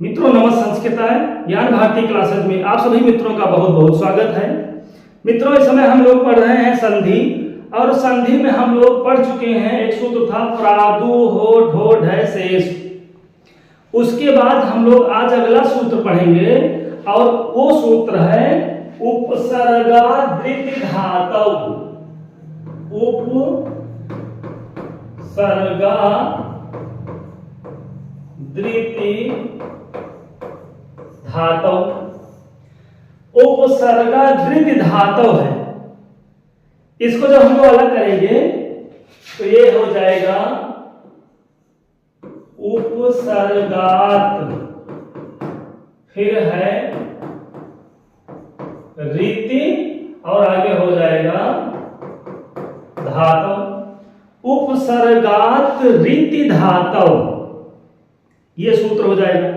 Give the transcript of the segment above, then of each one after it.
मित्रों नमस्कार, संस्कृताय ज्ञान भारती क्लासेज में आप सभी मित्रों का बहुत बहुत स्वागत है। मित्रों इस समय हम लोग पढ़ रहे हैं संधि, और संधि में हम लोग पढ़ चुके हैं एक सूत्र था प्रादु हो ढो ढय शेष। उसके बाद हम लोग आज अगला सूत्र पढ़ेंगे और वो सूत्र है उपसर्गादृति धातव। उपसर्गादृति धातव, उपसर्गादृति धातव है। इसको जब हम लोग अलग करेंगे तो ये हो जाएगा उपसर्गात, फिर है रीति और आगे हो जाएगा धातव। उपसर्गात रीति धातव, ये सूत्र हो जाएगा।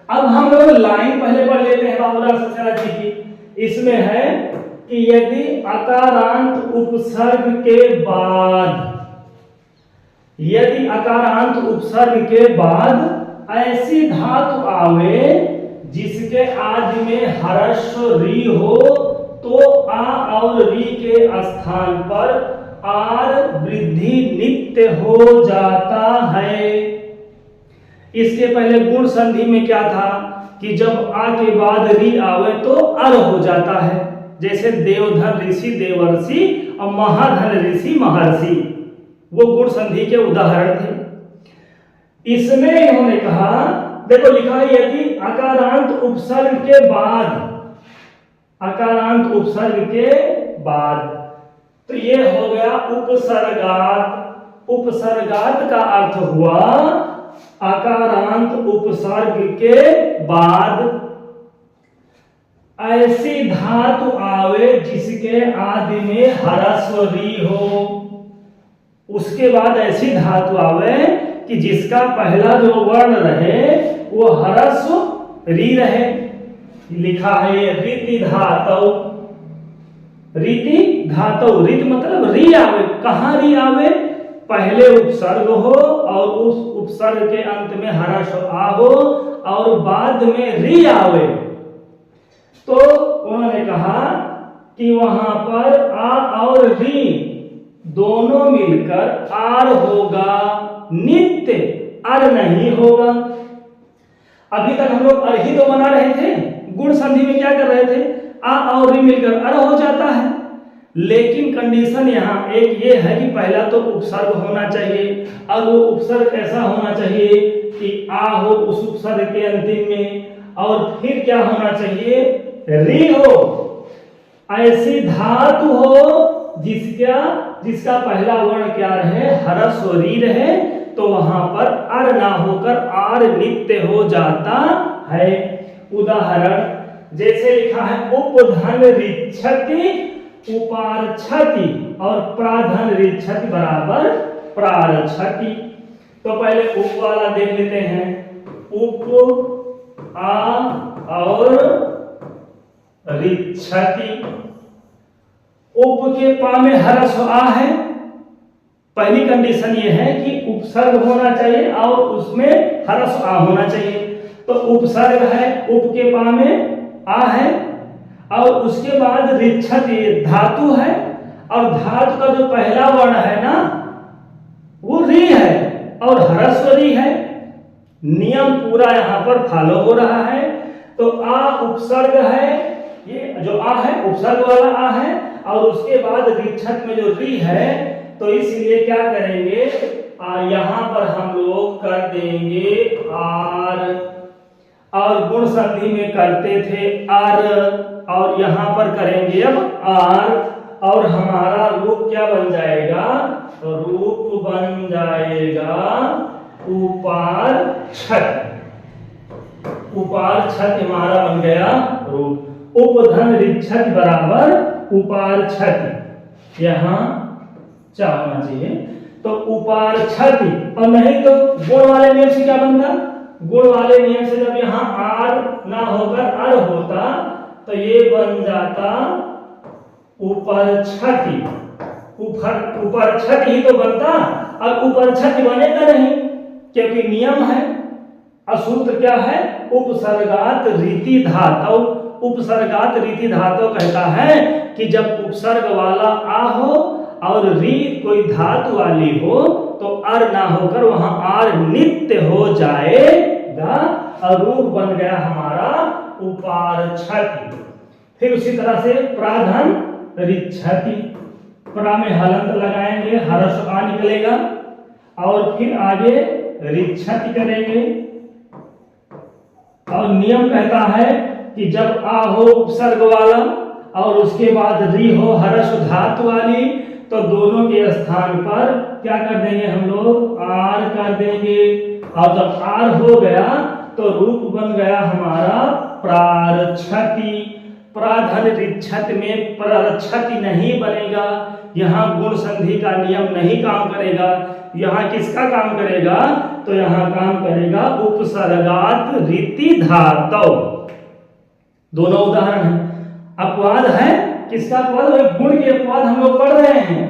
अब हम लोग लाइन पहले पढ़ लेते हैं बाबूलाल सचारा जी की। इसमें है कि यदि अकारांत उपसर्ग के बाद, यदि अकारांत उपसर्ग के बाद ऐसी धातु आवे जिसके आदि में हर्ष री हो तो आ और री के स्थान पर आर वृद्धि नित्य हो जाता है। इसके पहले गुण संधि में क्या था कि जब आ के बाद री आवे तो अर हो जाता है, जैसे देवधन ऋषि देवर्षि और महाधन ऋषि महर्षि, वो गुण संधि के उदाहरण थे। इसमें इन्होंने कहा, देखो लिखा है यदि अकारांत उपसर्ग के बाद, अकारांत उपसर्ग के बाद, तो ये हो गया उपसर्गात। उपसर्गात का अर्थ हुआ अकारांत उपसर्ग के बाद ऐसी धातु आवे जिसके आदि में ह्रस्व री हो। उसके बाद ऐसी धातु आवे कि जिसका पहला जो वर्ण रहे वो ह्रस्व री रहे। लिखा है ये रीति धातु। रीति धातु, रीति मतलब री आवे। कहां री आवे? पहले उपसर्ग हो और उस उपसर्ग के अंत में हर्ष आ हो और बाद में री आवे, तो उन्होंने कहा कि वहां पर आ और री दोनों मिलकर आर होगा, नित्य अर नहीं होगा। अभी तक हम लोग अर ही तो बना रहे थे, गुण संधि में क्या कर रहे थे, आ और री मिलकर अर हो जाता है। लेकिन कंडीशन यहाँ एक ये है कि पहला तो उपसर्ग होना चाहिए, और वो उपसर्ग कैसा होना चाहिए कि आ हो उस उपसर्ग के अंतिम में, और फिर क्या होना चाहिए, री हो। ऐसी धातु हो जिसका पहला वर्ण क्या रहे, ह्रस्व री रहे, तो वहां पर अर ना होकर आर नित्य हो जाता है। उदाहरण जैसे लिखा है उपधन ऋक्षति उपार्छति और प्राधन ऋक्षति बराबर प्रारछति। तो पहले उप वाला देख लेते हैं। उप आ और ऋक्षति। उप के पा में ह्रस्व आ है। पहली कंडीशन ये है कि उपसर्ग होना चाहिए और उसमें ह्रस्व आ होना चाहिए। तो उपसर्ग है, उप के पा में आ है, और उसके बाद ऋक्षति धातु है, और धातु का जो पहला वर्ण है ना वो री है और ह्रस्व री है। नियम पूरा यहाँ पर फॉलो हो रहा है। तो आ उपसर्ग है, ये जो आ है उपसर्ग वाला आ है, और उसके बाद ऋक्षत में जो री है, तो इसलिए क्या करेंगे, यहाँ पर हम लोग कर देंगे आर, और गुण संधि में करते थे अर, और यहां पर करेंगे अब आर, और हमारा रूप क्या बन जाएगा, रूप बन जाएगा उपार्छत। उपार्छत हमारा बन गया रूप। उपधन ऋक्षत बराबर उपार्छत, यहां क्या होना चाहिए, तो उपार्छति। और नहीं तो गुण वाले नियम से क्या बनता, गुण वाले नियम से जब यहाँ आर ना होकर अर होता तो ये बन जाता उपरछति। उपरछति ही तो बनता, और उपरछति बनेगा नहीं क्योंकि नियम है और सूत्र क्या है? उपसर्गात रीति धातु। उपसर्गात रीति धातु कहता है कि जब उपसर्ग वाला आ हो और री कोई धातु वाली हो तो अर ना होकर वहां आर नित्य हो जाएगा और रूप बन गया हमारा उपारछति। फिर उसी तरह से प्राधन रिच्छति, प्रा में हलंत लगाएंगे, हर्ष आ निकलेगा और फिर आगे रिच्छति करेंगे। और नियम कहता है कि जब आ हो उपसर्ग वाला और उसके बाद री हो हर्ष धातु वाली तो दोनों के स्थान पर क्या कर देंगे हम लोग? आर कर देंगे। और जब आर हो गया तो रूप बन गया हमारा प्रारछति। प्राधन रिच्छत में प्रारछति नहीं बनेगा, यहाँ गुण संधि का नियम नहीं काम करेगा। यहाँ किसका काम करेगा? तो यहाँ काम करेगा उपसर्गात रीति धातु। दोनों उदाहरण है। अपवाद है, किसका अपवाद? गुण के अपवाद हम लोग पढ़ रहे हैं।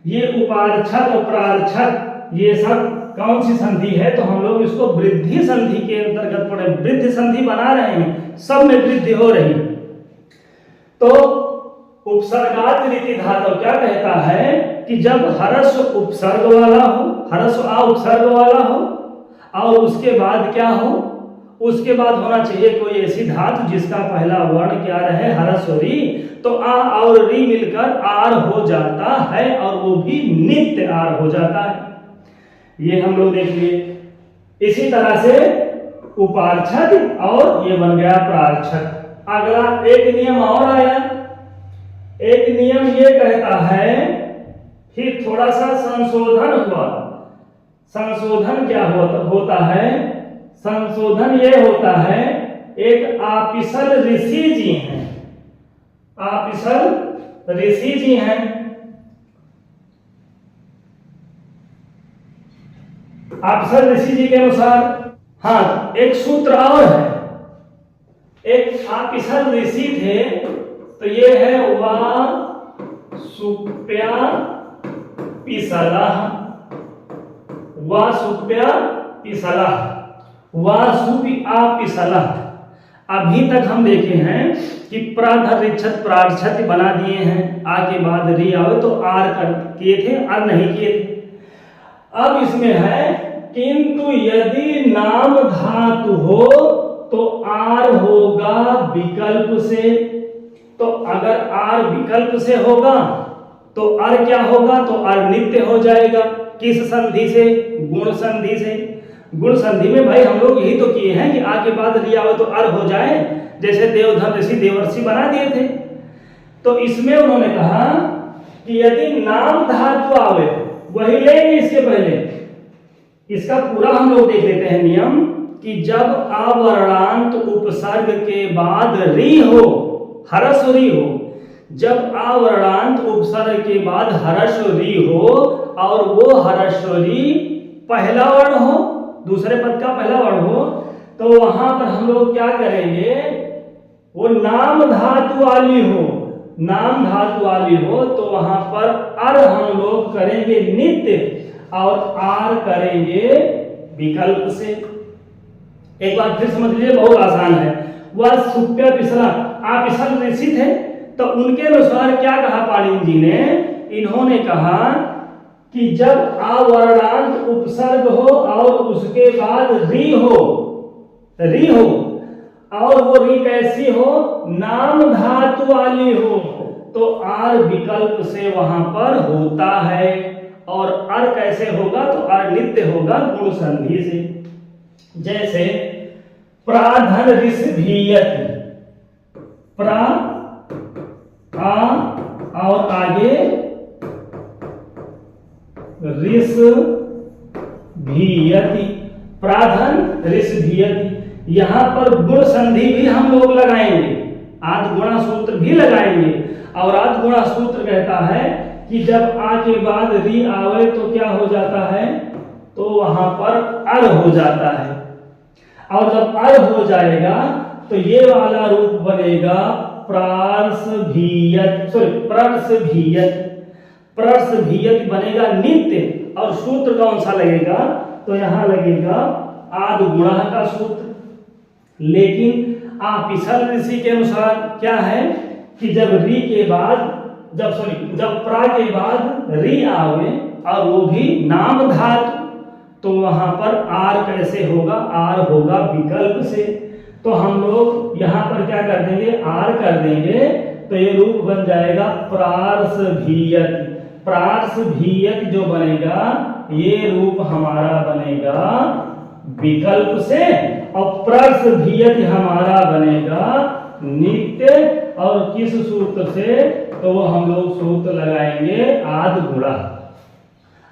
ये उपारछत और प्रारछत ये सब कौन सी संधि है? तो हम लोग इसको वृद्धि संधि के अंतर्गत पढ़े, वृद्धि संधि बना रहे हैं, सब में वृद्धि हो रही है। तो उपसर्गात रीति धातु क्या कहता है कि जब हर्ष उपसर्ग वाला हो, हर्ष आ उपसर्ग वाला हो और उसके बाद क्या हो? उसके बाद होना चाहिए कोई ऐसी धातु जिसका पहला वर्ण क्या रहे? हर्ष और री, तो आ और री मिलकर आर हो जाता है और वो भी नित्य आर हो जाता है। ये हम लोग देख लिए। इसी तरह से उपारछद और ये बन गया प्रारछद। अगला एक नियम और आया। एक नियम ये कहता है, फिर थोड़ा सा संशोधन हुआ। संशोधन क्या होता है? संशोधन ये होता है, एक आपिसल ऋषि जी हैं, आपिसल ऋषि जी हैं। आपिसल ऋषि जी के अनुसार, हाँ एक सूत्र और है। एक आपिसल ऋषि थे तो ये है वा सुप्या पिसला, वा सुप्या पिसला, वा सुपि आ पिसला। अभी तक हम देखे हैं कि प्राधर रिच्छत प्रारछत बना दिए हैं, आ के बाद री आवे तो आर कर किए थे, आर नहीं किए थे। अब इसमें है किंतु यदि नाम धातु हो तो आर होगा विकल्प से। तो अगर आर विकल्प से होगा तो आर क्या होगा? तो आर नित्य हो जाएगा। किस संधि से? गुण संधि से। गुण संधि में भाई हम लोग यही तो किए हैं कि आ के बाद री आवे तो आर हो जाए, जैसे देवधर ऋषि देवर्षि बना दिए थे। तो इसमें उन्होंने कहा कि यदि नाम धातु आवे, वही लेंगे इसके पहले। इसका पूरा हम लोग देख लेते हैं नियम कि जब अवर्णांत उपसर्ग के बाद री हो, हर्ष री हो, जब अवर्णांत उपसर्ग के बाद हर्ष री हो और वो हर्ष री पहला वर्ण हो, दूसरे पद का पहला वर्ण हो, तो वहां पर हम लोग क्या करेंगे? वो नाम धातु वाली हो, नाम धातु वाली हो तो वहां पर अर हम लोग करेंगे नित्य और आर करेंगे विकल्प से। एक बार फिर समझ लीजिए, बहुत आसान है। वह सुप्या पिसला, आप पिसल ऋषि थे तो उनके अनुसार क्या कहा पाणिनि जी ने? इन्होंने कहा कि जब अवर्णांत उपसर्ग हो और उसके बाद री हो, री हो और वो री कैसी हो? नाम धातु वाली हो, तो आर विकल्प से वहां पर होता है। और अर कैसे होगा? तो अर नित्य होगा गुण संधि से। जैसे प्राधन ऋष भीयति, प्रा आ और आगे ऋष भीयति, प्राधन ऋष भीयति। यहां पर गुण संधि भी हम लोग लगाएंगे, आद गुणा सूत्र भी लगाएंगे। और आद गुणा सूत्र कहता है कि जब आ के बाद री आवे तो क्या हो जाता है? तो वहां पर अर हो जाता है। और जब अर हो जाएगा तो ये वाला रूप बनेगा प्रार्स भीयत, सॉरी प्रर्स भीयत। प्रर्स भीयत बनेगा नित्य। और सूत्र कौन सा लगेगा? तो यहां लगेगा आद गुणा का सूत्र। लेकिन पिसल ऋषि के अनुसार क्या है कि जब री के बाद जब प्रा के बाद री आवे और वो भी नाम धातु, तो वहां पर आर कैसे होगा? आर होगा विकल्प से। तो हम लोग यहाँ पर क्या कर देंगे? आर कर देंगे, तो ये रूप बन जाएगा प्रार्सभीयत। प्रार्सभीयत जो बनेगा ये रूप हमारा बनेगा विकल्प से, और प्रार्सभीयत हमारा बनेगा नित्य। और किस सूत्र से? तो वो हम लोग सूत्र लगाएंगे आद गुणा।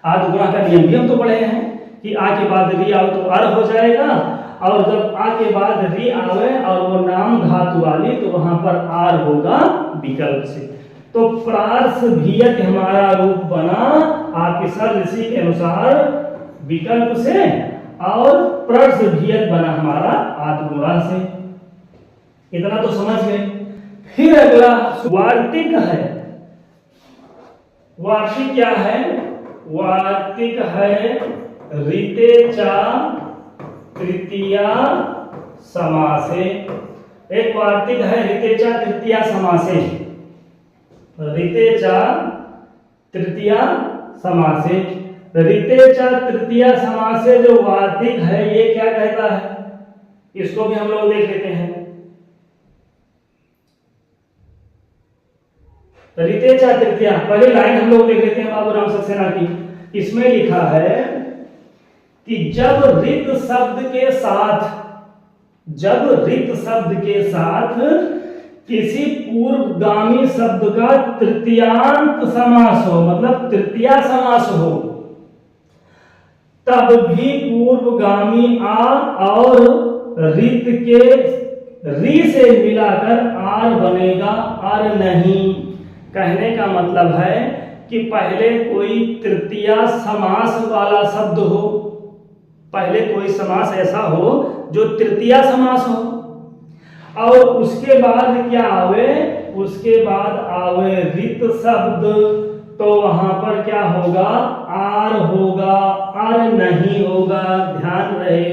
आद गुणा का नियम भी हम तो पढ़े हैं कि आ के बाद री आवे तो अर हो जाएगा, और जब आ के बाद री आवे और वो नाम धातु वाली तो वहां पर आर होगा विकल्प से। तो प्रार्सभीयत हमारा रूप बना आपिसल ऋषि के अनुसार विकल्प से, और प्रार्सभीयत बना हमारा आद गुणा से। इतना तो समझ गए। फिर अगला वार्तिक है। वार्तिक क्या है? वार्तिक है ऋते चा तृतीया समासे। एक वार्तिक है ऋते चा तृतीया समासे। ऋते चा तृतीया समासे। ऋते चा तृतीया समासे जो वार्तिक है ये क्या कहता है? इसको भी हम लोग देख लेते हैं। ऋते चा तृतीया, पहली लाइन हम लोग देख लेते हैं बाबूराम सक्सेना की। इसमें लिखा है कि जब रित शब्द के साथ किसी पूर्वगामी शब्द का तृतीयांत समास हो, मतलब तृतीया समास हो, तब भी पूर्वगामी आ और रित के री से मिलाकर आर बनेगा, आर नहीं। कहने का मतलब है कि पहले कोई तृतीया समास वाला शब्द हो, पहले कोई समास ऐसा हो जो तृतीया समास हो, और उसके बाद क्या आवे? उसके बाद आवे रित शब्द, तो वहां पर क्या होगा? आर होगा, आर नहीं होगा। ध्यान रहे,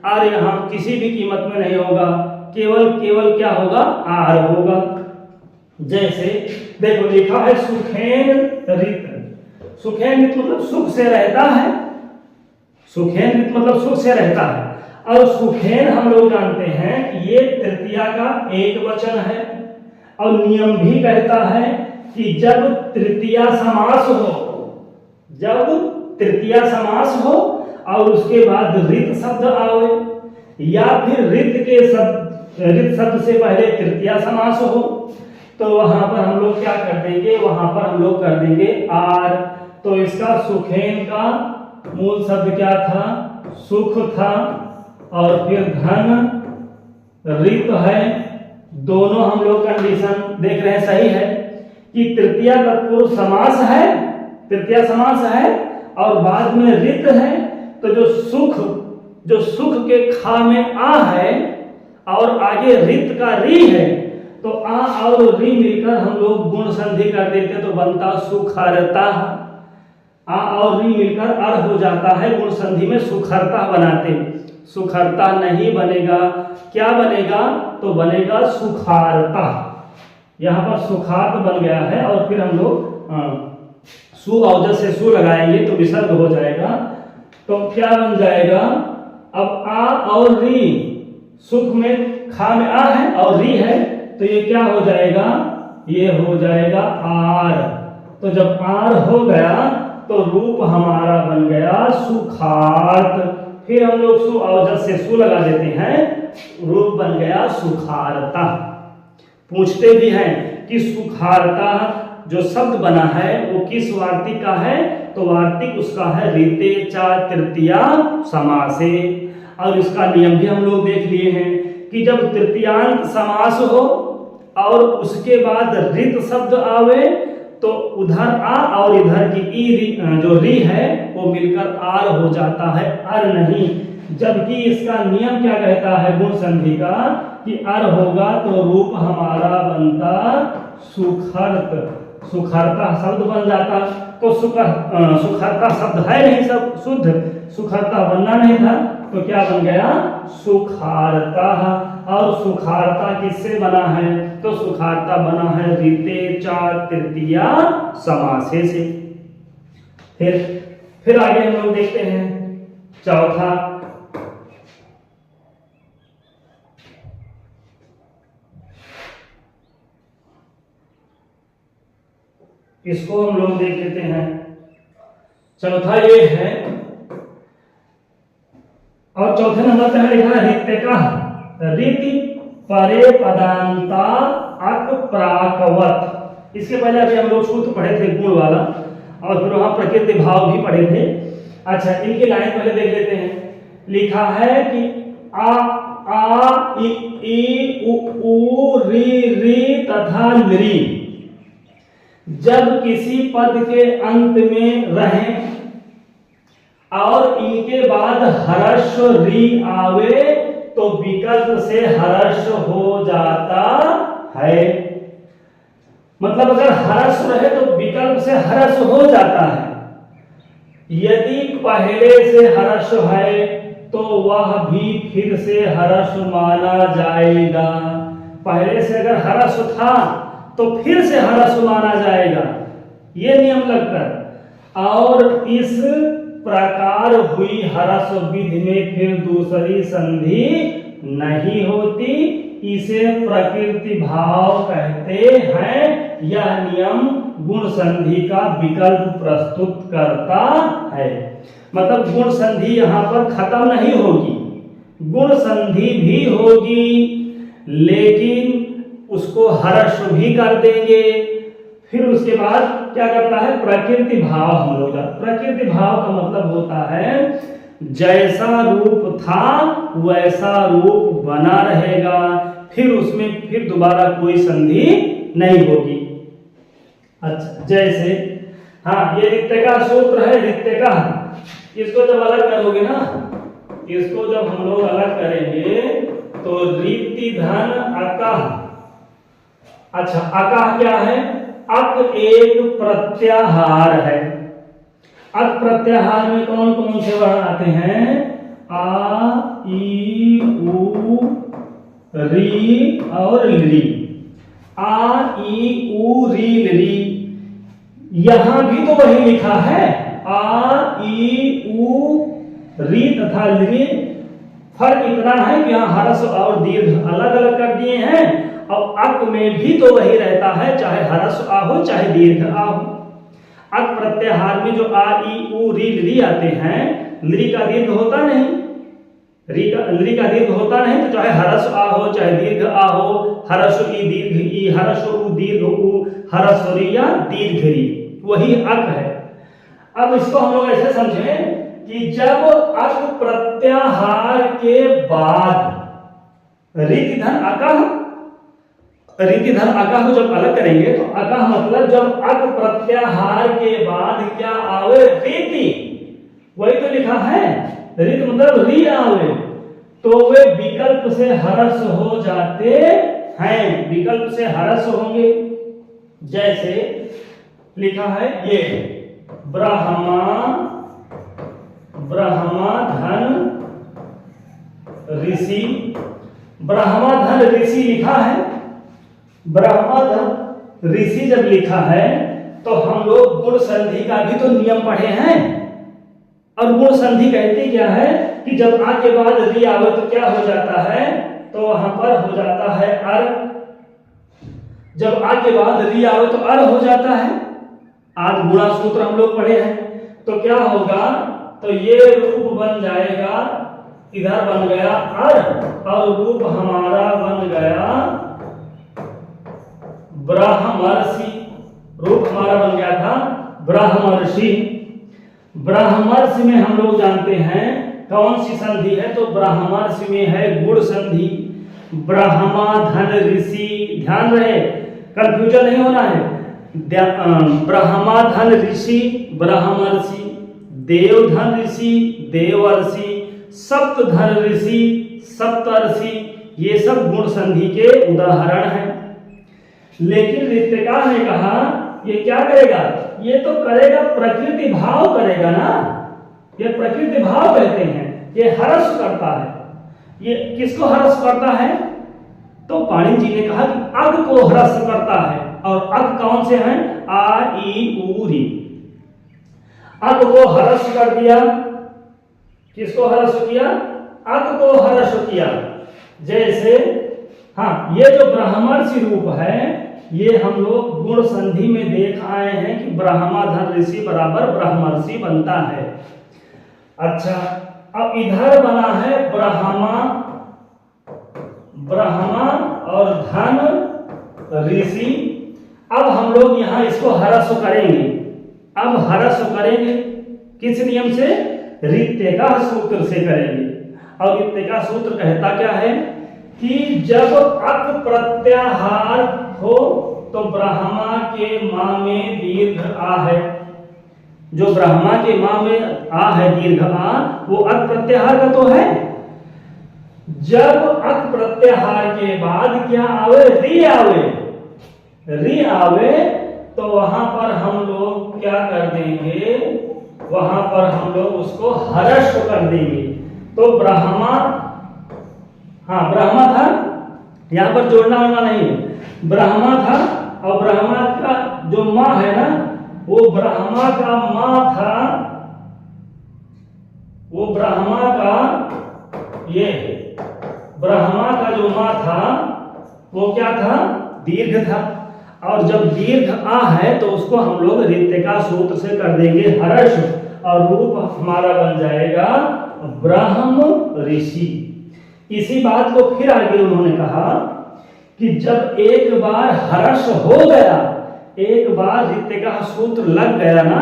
आर यहां किसी भी कीमत में नहीं होगा, केवल क्या होगा? आर होगा। जैसे देखो लिखा है सुखेन रित। सुखेन रित मतलब सुख से रहता है। सुखेन रित मतलब सुख से रहता है, और सुखेन हम लोग जानते हैं कि ये तृतीया का एक वचन है, और नियम भी कहता है कि जब तृतीया समास हो और उसके बाद रित शब्द आवे, या फिर रित शब्द से पहले तृतीया समास हो, तो वहां पर हम लोग क्या कर देंगे? वहां पर हम लोग कर देंगे आर। तो इसका सुखेन का मूल शब्द क्या था? सुख था, और फिर धन रित है। दोनों हम लोग कंडीशन देख रहे हैं सही है कि तृतीया तत्पुरुष समास है, तृतीया समास है, और बाद में रित है। तो जो सुख के खा में आ है और आगे रित का री है, तो आ और री मिलकर हम लोग गुण संधि कर देते तो बनता सुखरता। आ और री मिलकर अर हो जाता है, गुण संधि में सुखरता बनाते। सुखरता नहीं बनेगा, क्या बनेगा? तो बनेगा सुखारता। यहाँ पर सुखार्त बन गया है, और फिर हम लोग सु औजस से सु लगाएंगे तो विसर्ग हो जाएगा। तो क्या बन जाएगा? अब आ और री, सुख में खा में आ है और री है, तो ये क्या हो जाएगा? ये हो जाएगा आर। तो जब आर हो गया तो रूप हमारा बन गया सुखार्त। फिर हम लोग सु औजस से सु लगा देते हैं, रूप बन गया सुखारता। पूछते भी हैं कि सुखारता जो शब्द बना है वो किस वार्तिक का है? तो वार्तिक उसका है ऋते चा तृतीया समासे। और इसका नियम भी हम लोग देख लिए हैं कि जब तृतीयांत समास हो और उसके बाद रित शब्द आवे, तो उधर आ और इधर की ई जो री है वो मिलकर आर हो जाता है, अर नहीं। जबकि इसका नियम क्या कहता है गुण संधि का कि अर होगा तो रूप हमारा बनता सुखर्त। सुखर्ता शब्द बन जाता, तो सुखर्ता शब्द है नहीं, सब शुद्ध सुखर्ता बनना नहीं था, तो क्या बन गया? सुखार्ता। और सुखार्ता किससे बना है? तो सुखार्ता बना है रीते चा तृतीया समासे से। फिर आगे हम लोग देखते हैं चौथा, इसको हम लोग देख लेते हैं। चौथा ये है, और चौथे नंबर पे है लिखा है रीत्यका रीति परे पदांता अक प्राकवत। इसके पहले अभी हम लोग सूत्र पढ़े थे गुण वाला, और फिर वहां प्रकृति भाव भी पढ़े थे। अच्छा, इनकी लाइन पहले देख लेते हैं। लिखा है कि आ इ उ री तथा लृ जब किसी पद के अंत में रहें और इनके बाद हर्ष री आवे तो विकल्प से हर्ष हो जाता है। मतलब अगर हर्ष रहे तो विकल्प से हर्ष हो जाता है। यदि पहले से हर्ष है तो वह भी फिर से हर्ष माना जाएगा। पहले से अगर हर्ष था तो फिर से हर्ष माना जाएगा, ये नियम लगकर। और इस प्रकार हुई हर्ष विधि में फिर दूसरी संधि नहीं होती, इसे प्रकृति भाव कहते हैं। यह नियम गुण संधि का विकल्प प्रस्तुत करता है। मतलब गुण संधि यहां पर खत्म नहीं होगी, गुण संधि भी होगी, लेकिन उसको हर्ष भी कर देंगे। फिर उसके बाद क्या करता है? प्रकृति भाव हम लोग। प्रकृति भाव का मतलब होता है जैसा रूप था वैसा रूप बना रहेगा, फिर उसमें फिर दोबारा कोई संधि नहीं होगी। अच्छा, जैसे हाँ, ये रित्य का सूत्र है। रित्य का इसको जब अलग करोगे ना, इसको जब हम लोग अलग करेंगे तो रीति धन अकह। अच्छा, अकह क्या है? अक एक प्रत्याहार है। अक प्रत्याहार में कौन कौन से वर्ण आते हैं? आ ई उ री और ली। आ ई उ री ली, यहां भी तो वही लिखा है, आ ई उ री तथा ली। फर्क इतना है कि यहां हर्ष और दीर्घ अलग अलग कर दिए हैं, और अक में भी तो वही रहता है, चाहे हर्ष आ हो चाहे दीर्घ आ हो। अक प्रत्याहार में जो आ ई उ री आते हैं, लृ का दीर्घ होता नहीं, लृ का दीर्घ होता नहीं, तो चाहे हर्ष आ हो चाहे दीर्घ आ हो, हर्ष ई दीर्घ ई, हर्ष उ दीर्घ उ, हर्ष री या दीर्घ री, वही अक है। अब इसको हम लोग ऐसे समझें कि जब अक प्रत्याहार के बाद रीति धन अकह, रीति धन अकह को जब अलग करेंगे तो अकह मतलब जब अक प्रत्याहार के बाद क्या आवे? रीति। वही तो लिखा है, रीति मतलब री आवे, तो वे विकल्प से हर्ष हो जाते हैं, विकल्प से हर्ष होंगे। जैसे लिखा है ये ब्रह्मा धन ऋषि। ब्रह्मा धन ऋषि लिखा है, ब्रह्मा धन ऋषि जब लिखा है तो हम लोग गुण संधि का भी तो नियम पढ़े हैं। और गुण संधि कहती क्या है कि जब आ के बाद री आवे तो क्या हो जाता है? तो वहां पर हो जाता है अर। जब आ के बाद री आवे तो अर हो जाता है। आज गुणा सूत्र हम लोग पढ़े हैं, तो क्या होगा? तो ये रूप बन जाएगा, इधर बन गया अर, और रूप हमारा बन गया ब्रह्मर्षि। रूप हमारा बन गया था ब्रह्मर्षि। ब्रह्मर्षि में हम लोग जानते हैं कौन सी संधि है? तो ब्रह्मर्षि में है गुण संधि। ब्रह्मा धन ऋषि, ध्यान रहे, कंफ्यूजन नहीं होना है। ब्रह्मा धन ऋषि ब्रह्मर्षि, देव धन ऋषि देवर्षि, सप्त धन ऋषि सप्तर्षि, ये सब गुण संधि के उदाहरण हैं। लेकिन ऋत्यकार ने कहा ये क्या करेगा? ये तो करेगा प्रकृति भाव करेगा ना, ये प्रकृति भाव कहते हैं। ये हर्ष करता है। ये किसको हर्ष करता है? तो पाणिनि जी ने कहा कि अग को हर्ष करता है। और अग कौन से हैं? आ ई उ री। अग को हर्ष कर दिया। किसको हर्ष किया? अग को हर्ष किया। जैसे हाँ, ये जो ब्राह्मर्षि रूप है ये हम लोग गुण संधि में देख आए हैं कि ब्रह्माधर ऋषि बराबर ब्रह्मर्षि बनता है। अच्छा, अब इधर बना है ब्रह्मा और धन ऋषि। अब हम लोग यहाँ इसको हर्ष करेंगे। अब हर्ष करेंगे किस नियम से? ऋत्यका सूत्र से करेंगे। और ऋत्यका सूत्र कहता क्या है कि जब अक प्रत्याहार हो तो ब्रह्मा के मां में दीर्घ आ है। जो ब्रह्मा के मां में आ है दीर्घ आ, वो अक प्रत्याहार का तो है। जब अक प्रत्याहार के बाद क्या आवे? री आवे तो वहां पर हम लोग क्या कर देंगे? वहां पर हम लोग उसको हर्ष कर देंगे। तो ब्रह्मा था, यहां पर जोड़ना नहीं है। ब्रह्मा था और ब्रह्मा का जो मां है ना, वो ब्रह्मा का मां था। वो ब्रह्मा का जो मां था वो क्या था? दीर्घ था। और जब दीर्घ आ है तो उसको हम लोग ऋत्यका सूत्र से कर देंगे हर्ष और रूप हमारा बन जाएगा ब्रह्म ऋषि। इसी बात को फिर आगे उन्होंने कहा कि जब एक बार हर्ष हो गया, एक बार ऋत्यका सूत्र लग गया ना,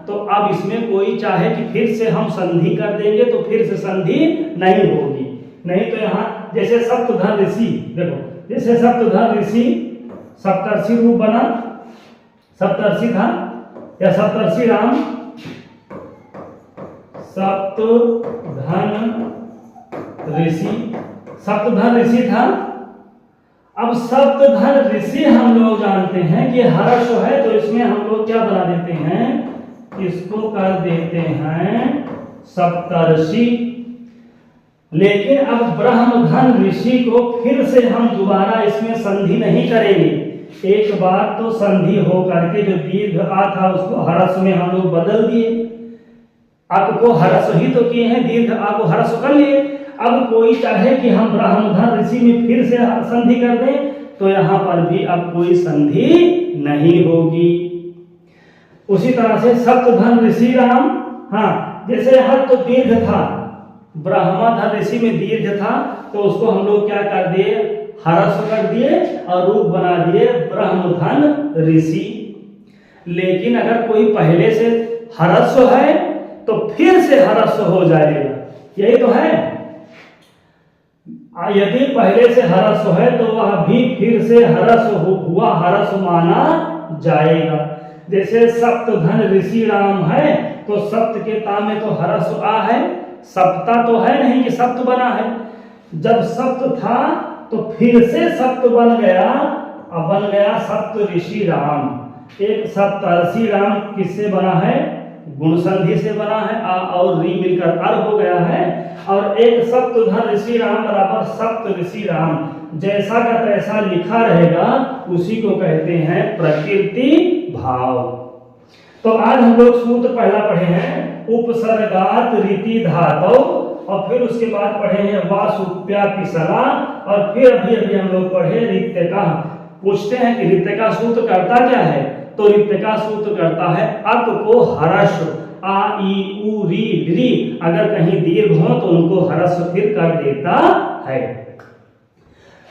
तो अब इसमें कोई चाहे कि फिर से हम संधि कर देंगे तो फिर से संधि नहीं होगी। नहीं तो यहाँ जैसे सप्तधन ऋषि, देखो जैसे सप्तधन ऋषि सप्तर्षि रूप बना, सप्तर्षि था या सप्तर्षि राम, सप्तधन ऋषि था। अब सप्तधन ऋषि हम लोग जानते हैं कि हर्ष है तो इसमें हम लोग क्या बना देते हैं? इसको कर देते हैं सप्तर्षि। लेकिन अब ब्रह्मधन ऋषि को फिर से हम दोबारा इसमें संधि नहीं करेंगे। एक बार तो संधि हो करके जो दीर्घ आ था उसको हर्ष में हम लोग बदल दिए। अक को हर्ष ही तो किए हैं, दीर्घ आ को हर्ष कर लिए। अब कोई चाहे कि हम ब्रह्मधन ऋषि में फिर से संधि कर दें तो यहाँ पर भी अब कोई संधि नहीं होगी। उसी तरह से सप्तधन ऋषि राम, हाँ जैसे यहाँ तो दीर्घ था, ब्रह्मधन ऋषि में दीर्घ था तो उसको हम लोग क्या कर दिए? हर्ष कर दिए और रूप बना दिए ब्रह्मधन ऋषि। लेकिन अगर कोई पहले से हर्ष है तो फिर से हर्ष हो जाएगा, यही तो है। यदि पहले से हर्ष है तो वह भी फिर से हर्ष हुआ, हर्ष माना जाएगा। जैसे सप्तधन ऋषि राम है तो सप्त के ता में तो हर्ष आ है, सप्ता तो है नहीं कि सप्त बना है। जब सप्त था तो फिर से सप्त बन गया, अब बन गया सप्त ऋषि राम। एक सप्तर्षि राम किससे बना है? गुण संधि से बना है, आ और री मिलकर अर हो गया है। और एक सप्तधन ऋषि राम बराबर सप्त ऋषि राम, जैसा का तैसा लिखा रहेगा उसी को कहते हैं प्रकृति भाव। तो आज हम लोग सूत्र पहला पढ़े हैं उपसर्गात रीति धातु, और फिर उसके बाद पढ़े हैं वासुप्यापिसला, और फिर अभी हम लोग पढ़े ऋत्यका। पूछते हैं कि ऋत्यका सूत्र करता क्या है? तो ऋत्यका सूत्र करता है अक को हर्ष, आ ई उ री, अगर कहीं दीर्घ हो तो उनको हर्ष फिर कर देता है।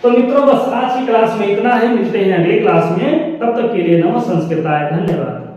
तो मित्रों बस आज की क्लास में इतना है, मिलते हैं अगली क्लास में, तब तक के लिए नमः संस्कृताय, धन्यवाद।